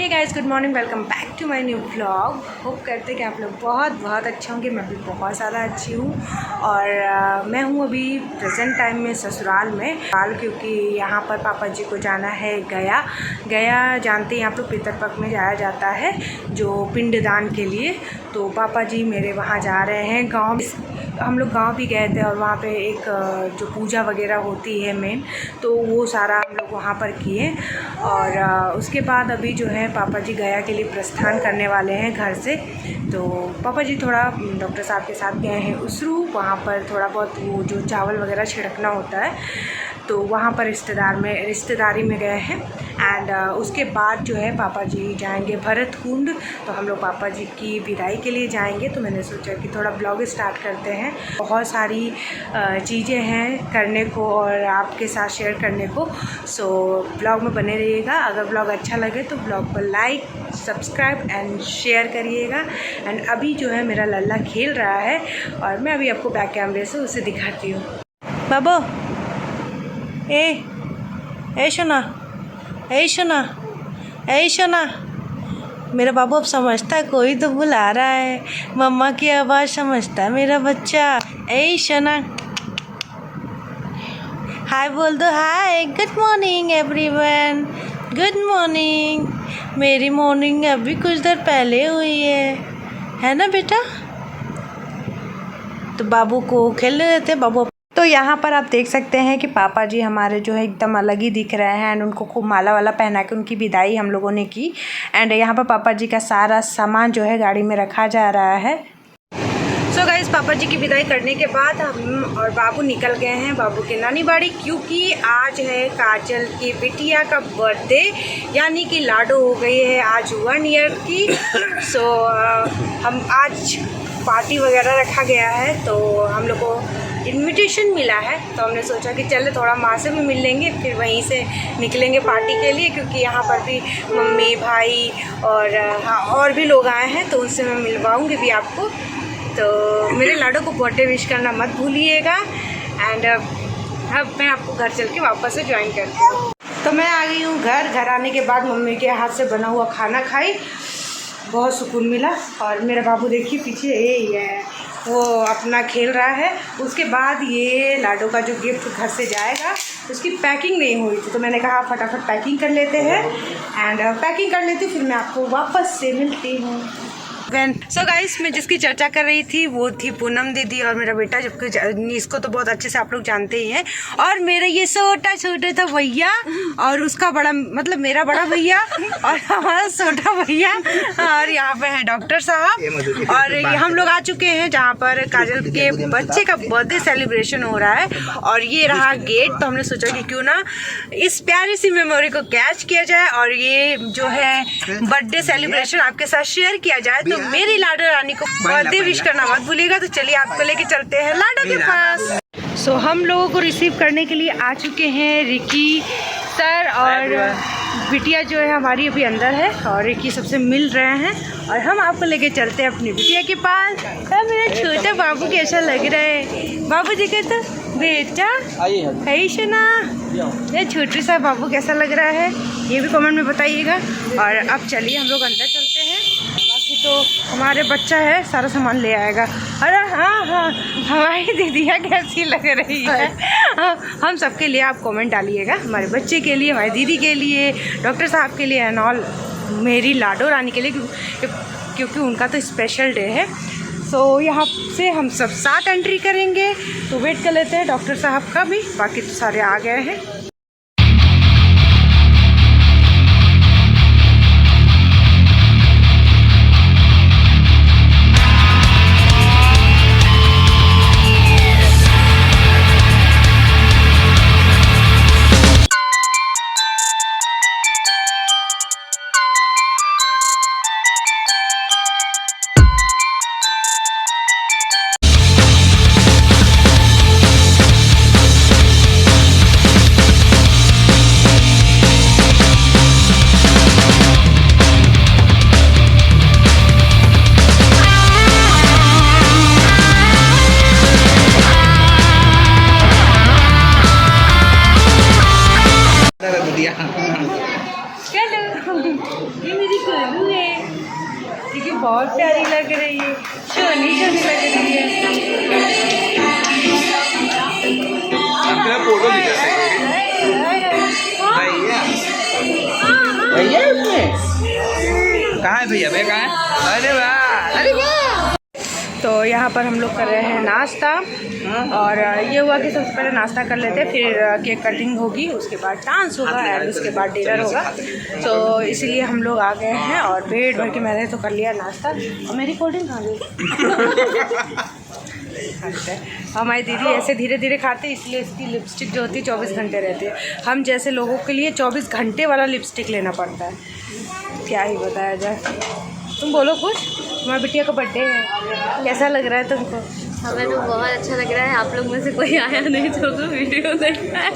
Guys, good morning, welcome back to my new vlog. Hope करते कि आप लोग बहुत अच्छे होंगे। मैं भी बहुत ज़्यादा अच्छी हूँ और मैं हूँ अभी प्रेजेंट टाइम में ससुराल में, क्योंकि यहाँ पर पापा जी को जाना है गया जानते हैं आप लोग, पितरपक्ष में जाया जाता है जो पिंडदान के लिए। तो पापा जी मेरे वहाँ जा रहे हैं गाँव। हम लोग गांव भी गए थे और वहाँ पे एक जो पूजा वगैरह होती है मेन, तो वो सारा हम लोग वहाँ पर किए। और उसके बाद अभी जो है पापा जी गया के लिए प्रस्थान करने वाले हैं घर से। तो पापा जी थोड़ा डॉक्टर साहब के साथ गए हैं उसरू, वहाँ पर थोड़ा बहुत वो जो चावल वगैरह छिड़कना होता है, तो वहाँ पर रिश्तेदारी में गए हैं। एंड उसके बाद जो है पापा जी जाएंगे भरत कुंड। तो हम लोग पापा जी की विदाई के लिए जाएंगे। तो मैंने सोचा कि थोड़ा ब्लॉग स्टार्ट करते हैं। बहुत सारी चीज़ें हैं करने को और आपके साथ शेयर करने को। सो ब्लॉग में बने रहिएगा। अगर ब्लॉग अच्छा लगे तो ब्लॉग को लाइक, सब्सक्राइब एंड शेयर करिएगा। एंड अभी जो है मेरा लल्ला खेल रहा है और मैं अभी आपको बैक कैमरे से उसे दिखाती हूँ। बाबू ए सोना, मेरा बाबू अब समझता है, कोई तो बुला रहा है, मम्मा की आवाज़ समझता है मेरा बच्चा। ए सोना, हाय बोल दो। Hi, good morning everyone, good morning. मेरी मॉर्निंग अभी कुछ देर पहले हुई है ना बेटा। तो बाबू को खेल रहे थे बाबू। तो यहाँ पर आप देख सकते हैं कि पापा जी हमारे जो है एकदम अलग ही दिख रहे हैं। एंड उनको खूब माला वाला पहना के उनकी विदाई हम लोगों ने की। एंड यहाँ पर पापा जी का सारा सामान जो है गाड़ी में रखा जा रहा है। सो गाइस, पापा जी की विदाई करने के बाद हम और बाबू निकल गए हैं बाबू के नानी बाड़ी, क्योंकि आज है काजल की बिटिया का बर्थडे, यानी कि लाडो हो गई है आज 1 ईयर की। सो हम आज पार्टी वगैरह रखा गया है, तो हम लोग को इनविटेशन मिला है। तो हमने सोचा कि चले थोड़ा माँ से भी मिल लेंगे, फिर वहीं से निकलेंगे पार्टी के लिए, क्योंकि यहाँ पर भी मम्मी भाई और हाँ और भी लोग आए हैं, तो उनसे मैं मिलवाऊँगी भी आपको। तो मेरे लाडो को बर्थडे विश करना मत भूलिएगा। एंड अब मैं आपको घर चल के वापस से ज्वाइन करती हूँ। तो मैं आ गई हूँ घर आने के बाद मम्मी के हाथ से बना हुआ खाना खाई, बहुत सुकून मिला। और मेरा बाबू देखिए पीछे ये वो अपना खेल रहा है। उसके बाद ये लाडो का जो गिफ्ट घर से जाएगा, उसकी पैकिंग नहीं हुई थी, तो मैंने कहा फटाफट पैकिंग कर लेते हैं। एंड पैकिंग कर लेती हूँ, फिर मैं आपको वापस से मिलती हूँ। सो गाइस, मैं जिसकी चर्चा कर रही थी वो थी पूनम दीदी और मेरा बेटा, जबकि इसको तो बहुत अच्छे से आप लोग जानते ही हैं। और मेरा ये छोटा था भैया, और उसका बड़ा मतलब मेरा बड़ा भैया, और हमारा छोटा भैया, और यहाँ पे है डॉक्टर साहब। और हम लोग आ चुके हैं जहाँ पर काजल के बच्चे का बर्थडे सेलिब्रेशन हो रहा है। और ये रहा गेट। तो हमने सोचा कि क्यों ना इस प्यारी सी मेमोरी को कैच किया जाए और ये जो है बर्थडे सेलिब्रेशन आपके साथ शेयर किया जाए। तो मेरी लाडो रानी को बर्थडे विश करना मत भूलिएगा। तो चलिए आपको लेके चलते हैं लाडो के पास। सो हम लोगों को रिसीव करने के लिए आ चुके हैं रिकी सर, और बिटिया जो है हमारी अभी अंदर है, और रिकी सबसे मिल रहे हैं। और हम आपको लेके चलते हैं अपनी बिटिया के पास। मेरा छोटा बाबू कैसा लग रहा है? बाबू जी कहते बेटा है शना, ये छोटे सा बाबू कैसा लग रहा है, ये भी कमेंट में बताइएगा। और अब चलिए हम लोग अंदर चलते हैं। तो हमारे बच्चा है सारा सामान ले आएगा। अरे हाँ, हमारी दीदिया कैसी लग रही है? हम सबके लिए आप कमेंट डालिएगा, हमारे बच्चे के लिए, हमारी दीदी के लिए, डॉक्टर साहब के लिए एंड ऑल, मेरी लाडो रानी के लिए, क्योंकि उनका तो स्पेशल डे है। सो यहाँ से हम सब साथ एंट्री करेंगे। तो वेट कर लेते हैं डॉक्टर साहब का भी, बाकी तो सारे आ गए हैं। ये मेरी कोलू है, देखिए बहुत प्यारी लग रही है, शोनी शोनी लग रही है। फोटो भैया उसमें कहाँ है भैया? भैया कहाँ है? अरे वाह, अरे वाह। तो यहाँ पर हम लोग कर रहे हैं नाश्ता, और ये हुआ कि सबसे पहले नाश्ता कर लेते हैं, फिर केक कटिंग होगी, उसके बाद डांस होगा एंड उसके बाद डिनर होगा। तो इसीलिए हम लोग आ गए हैं और पेट भर के मैंने तो कर लिया नाश्ता। और मेरी कोल्ड ड्रिंक खा गई। अच्छा, हमारी दीदी ऐसे धीरे धीरे खाते हैं, इसलिए इसकी लिपस्टिक जो होती है 24 घंटे रहती है। हम जैसे लोगों के लिए 24 घंटे वाला लिपस्टिक लेना पड़ता है, क्या ही बताया जाए। तुम बोलो कुछ, तुम्हारी बिटिया का बर्थडे है, कैसा लग रहा है तुमको? हमें तो बहुत अच्छा लग रहा है। आप लोग में से कोई आया नहीं तो वीडियो देखना है,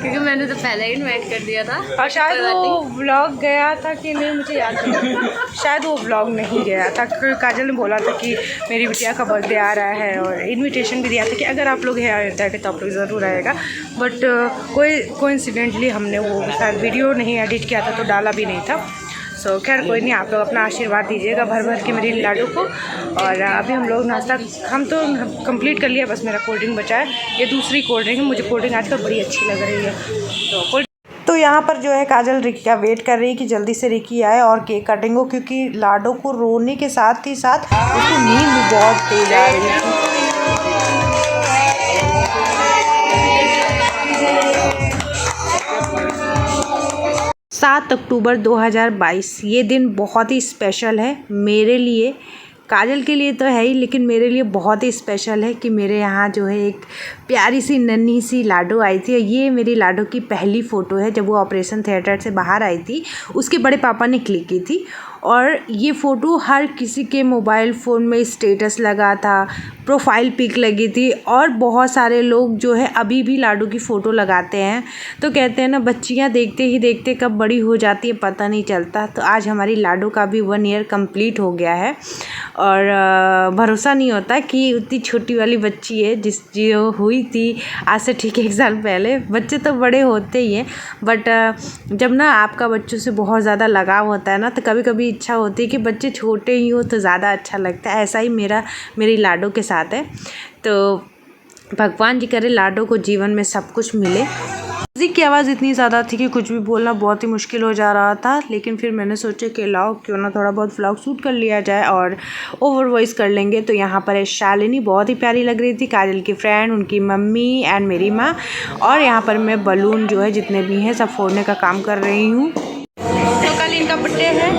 क्योंकि मैंने तो पहले ही इन्वाइट कर दिया था। और शायद वो व्लॉग गया था कि नहीं, मुझे याद नहीं, शायद वो व्लॉग नहीं गया था। काजल ने बोला था कि मेरी बिटिया का बर्थडे आ रहा है, और इनविटेशन भी दिया था कि अगर आप लोग है तो आप लोग ज़रूर आएगा। बट कोइंसिडेंटली हमने वो शायद वीडियो नहीं एडिट किया था तो डाला भी नहीं था। सो खैर कोई नहीं, आप लोग अपना आशीर्वाद दीजिएगा भर भर के मेरी लाडू को। और अभी हम लोग नाश्ता हम तो कंप्लीट कर लिया, बस मेरा कोल्ड ड्रिंक बचा है। ये दूसरी कोल्ड ड्रिंक है, मुझे कोल्ड ड्रिंक आजकल बड़ी अच्छी लग रही है। तो यहाँ पर जो है काजल रिकी का वेट कर रही है कि जल्दी से रिकी आए और केक कटिंग हो, क्योंकि लाडो को रोने के साथ ही साथ उसकी नींद भी बहुत तेज आ रही थी। 7 अक्टूबर 2022 ये दिन बहुत ही स्पेशल है मेरे लिए। काजल के लिए तो है ही, लेकिन मेरे लिए बहुत ही स्पेशल है कि मेरे यहाँ जो है एक प्यारी सी नन्ही सी लाडो आई थी। ये मेरी लाडो की पहली फ़ोटो है, जब वो ऑपरेशन थिएटर से बाहर आई थी उसके बड़े पापा ने क्लिक की थी। और ये फ़ोटो हर किसी के मोबाइल फ़ोन में स्टेटस लगा था, प्रोफाइल पिक लगी थी, और बहुत सारे लोग जो है अभी भी लाडो की फ़ोटो लगाते हैं। तो कहते हैं ना, बच्चियाँ देखते ही देखते कब बड़ी हो जाती है पता नहीं चलता। तो आज हमारी लाडो का भी 1 ईयर कंप्लीट हो गया है, और भरोसा नहीं होता कि उतनी छोटी वाली बच्ची है जो हुई थी आज से ठीक 1 साल पहले। बच्चे तो बड़े होते ही हैं, बट जब ना आपका बच्चों से बहुत ज़्यादा लगाव होता है ना, तो कभी कभी इच्छा होती है कि बच्चे छोटे ही हो तो ज़्यादा अच्छा लगता है। ऐसा ही मेरी लाडो के साथ है। तो भगवान जी करे लाडो को जीवन में सब कुछ मिले। म्यूज़िक की आवाज़ इतनी ज़्यादा थी कि कुछ भी बोलना बहुत ही मुश्किल हो जा रहा था, लेकिन फिर मैंने सोचा कि लाओ क्यों ना थोड़ा बहुत व्लॉग शूट कर लिया जाए और ओवर वॉइस कर लेंगे। तो यहाँ पर है शालिनी, बहुत ही प्यारी लग रही थी, काजल की फ्रेंड, उनकी मम्मी एंड मेरी माँ। और यहाँ पर मैं बलून जो है जितने भी हैं सब फोड़ने का काम कर रही हूँ। तो कल इनका बर्थडे है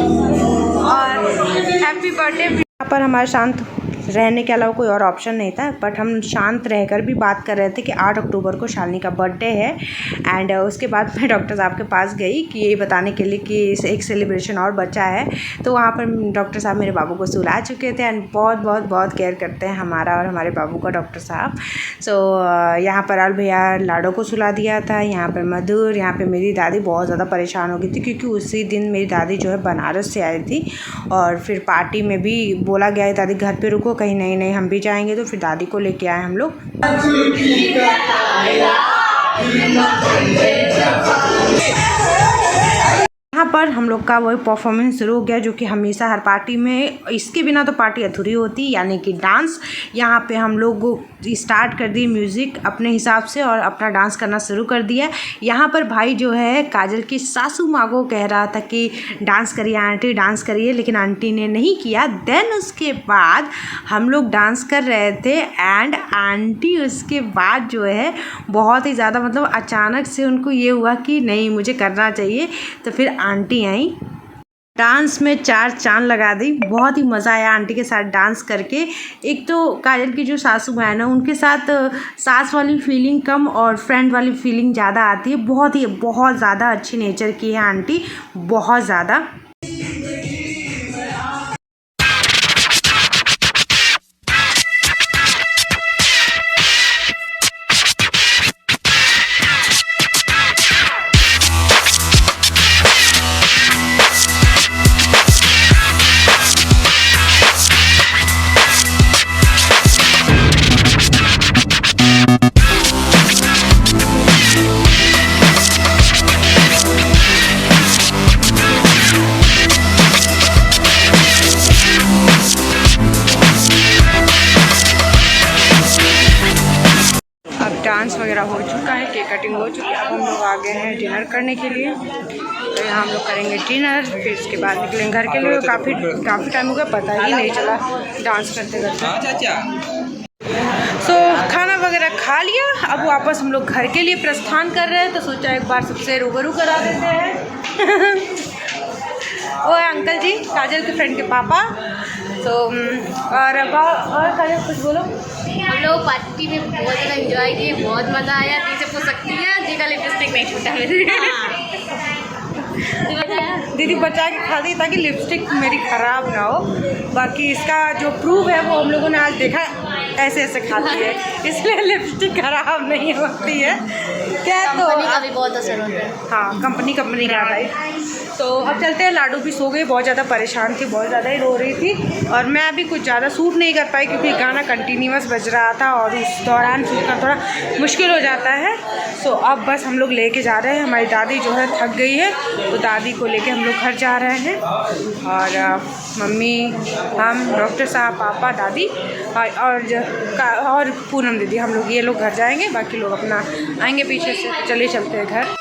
और हैप्पी बर्थडे। यहाँ पर हमारा शांत रहने के अलावा कोई और ऑप्शन नहीं था, बट हम शांत रहकर भी बात कर रहे थे कि 8 अक्टूबर को शालिनी का बर्थडे है। एंड उसके बाद मैं डॉक्टर साहब के पास गई कि ये बताने के लिए कि एक सेलिब्रेशन और बचा है। तो वहाँ पर डॉक्टर साहब मेरे बाबू को सुला चुके थे, एंड बहुत केयर करते हैं हमारा और हमारे बाबू का डॉक्टर साहब। सो यहाँ पर आल भैया लाडो को सुला दिया था, यहाँ पर मधुर, यहाँ पर मेरी दादी बहुत ज़्यादा परेशान हो गई थी, क्योंकि उसी दिन मेरी दादी जो है बनारस से आई थी, और फिर पार्टी में भी बोला गया है दादी घर पर रुको, कहीं नहीं हम भी जाएंगे। तो फिर दादी को लेके आए हम लोग। यहाँ पर हम लोग का वही परफॉर्मेंस शुरू हो गया जो कि हमेशा हर पार्टी में, इसके बिना तो पार्टी अधूरी होती, यानी कि डांस। यहाँ पे हम लोग स्टार्ट कर दी म्यूज़िक अपने हिसाब से और अपना डांस करना शुरू कर दिया। यहाँ पर भाई जो है काजल की सासू माँ को कह रहा था कि डांस करिए आंटी, डांस करिए, लेकिन आंटी ने नहीं किया। देन उसके बाद हम लोग डांस कर रहे थे, एंड आंटी उसके बाद जो है बहुत ही ज़्यादा मतलब अचानक से उनको ये हुआ कि नहीं मुझे करना चाहिए। तो फिर आंटी आई, डांस में 4 चांद लगा दी। बहुत ही मज़ा आया आंटी के साथ डांस करके। एक तो काजल की जो सासू माँ है ना, उनके साथ सास वाली फीलिंग कम और फ्रेंड वाली फीलिंग ज़्यादा आती है। बहुत ज़्यादा अच्छी नेचर की है आंटी, बहुत ज़्यादा। डांस वगैरह हो चुका है, केक कटिंग हो चुकी है। अब हम लोग आ गए हैं डिनर करने के लिए। तो यहाँ हम लोग करेंगे डिनर, फिर इसके बाद निकलेंगे घर के लिए। काफ़ी टाइम हो गया, पता ही नहीं चला डांस करते करते। हाँ चाचा। तो खाना वगैरह खा लिया, अब वापस हम लोग घर के लिए प्रस्थान कर रहे हैं। तो सोचा एक बार सबसे रूबरू करा देते हैं। वो है अंकल जी, काजल के फ्रेंड के पापा। तो और काजल कुछ बोलो। हम लोग पार्टी में बहुत ज़्यादा एंजॉय किए, बहुत मज़ा आया। दी से पूछ सकती है, दी का लिपस्टिक नहीं छूटा मेरे। दीदी बचा के खा दी ताकि लिपस्टिक मेरी ख़राब ना हो। बाकी इसका जो प्रूफ है वो हम लोगों ने आज देखा, ऐसे ऐसे खाती है, इसलिए लिपस्टिक ख़राब नहीं होती है। क्या तो कंपनी का भी बहुत असर होता है। हाँ, कंपनी का भाई। तो अब चलते हैं। लाडू भी सो गई, बहुत ज़्यादा परेशान थी, बहुत ज़्यादा ही रो रही थी। और मैं अभी कुछ ज़्यादा सूट नहीं कर पाई क्योंकि गाना कंटिन्यूअस बज रहा था और उस दौरान सूटना थोड़ा मुश्किल हो जाता है। सो अब बस हम लोग लेके जा रहे हैं। हमारी दादी जो है थक गई है, तो दादी को लेके हम लोग घर जा रहे हैं। और मम्मी, हम, डॉक्टर साहब, पापा, दादी और पूनम दीदी, हम लोग ये लोग घर जाएंगे। बाकी लोग अपना आएंगे पीछे से। चलिए चलते हैं घर।